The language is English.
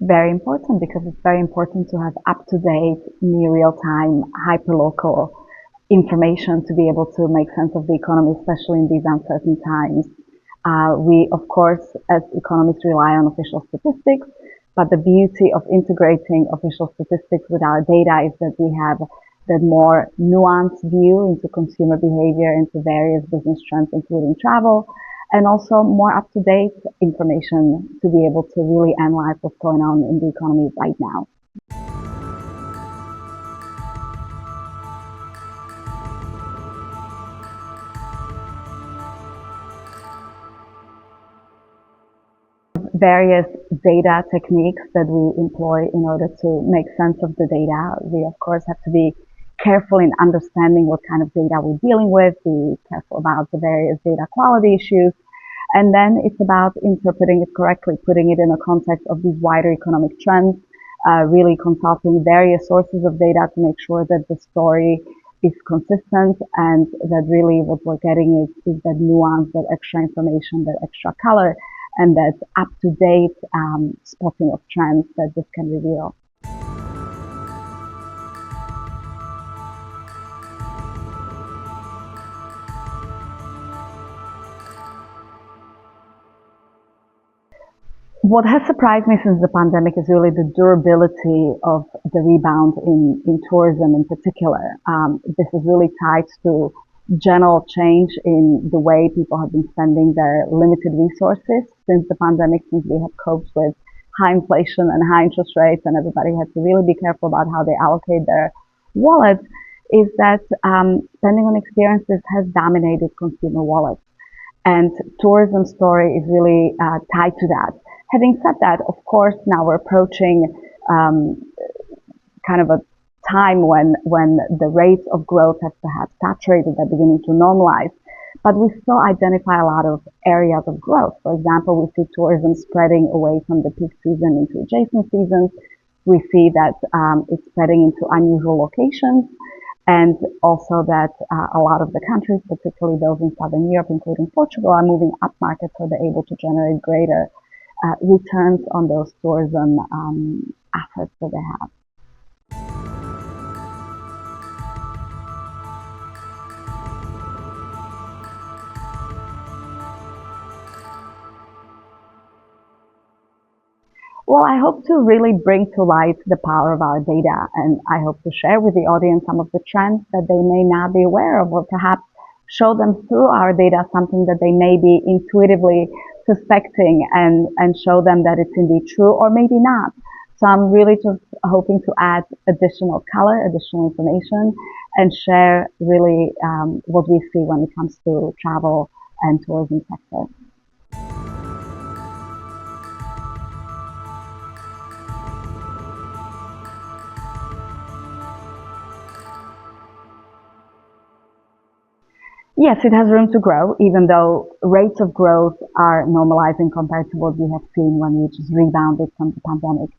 very important because it's very important to have up-to-date, near real-time, hyper-local information to be able to make sense of the economy, especially in these uncertain times. We, of course, as economists rely on official statistics, but the beauty of integrating official statistics with our data is that we have the more nuanced view into consumer behavior, into various business trends, including travel, and also more up-to-date information to be able to really analyze what's going on in the economy right now. Various data techniques that we employ in order to make sense of the data. We, of course, have to be careful in understanding what kind of data we're dealing with, be careful about the various data quality issues, and then it's about interpreting it correctly, putting it in a context of these wider economic trends, really consulting various sources of data to make sure that the story is consistent and that really what we're getting is that nuance, that extra information, that extra color, and that up-to-date spotting of trends that this can reveal. What has surprised me since the pandemic is really the durability of the rebound in tourism in particular. This is really tied to general change in the way people have been spending their limited resources since the pandemic, since we have coped with high inflation and high interest rates, and everybody had to really be careful about how they allocate their wallets, is that spending on experiences has dominated consumer wallets. And tourism story is really tied to that. Having said that, of course, now we're approaching kind of a time when the rates of growth have perhaps saturated, they're beginning to normalize. But we still identify a lot of areas of growth. For example, we see tourism spreading away from the peak season into adjacent seasons. We see that it's spreading into unusual locations, and also that a lot of the countries, particularly those in Southern Europe, including Portugal, are moving upmarket, so they're able to generate greater returns on those tourism assets that they have. Well, I hope to really bring to light the power of our data, and I hope to share with the audience some of the trends that they may not be aware of, or perhaps show them through our data something that they may be intuitively suspecting, and show them that it's indeed true or maybe not. So I'm really just hoping to add additional color, additional information, and share really what we see when it comes to travel and tourism sector. Yes, it has room to grow, even though rates of growth are normalizing compared to what we have seen when we just rebounded from the pandemic.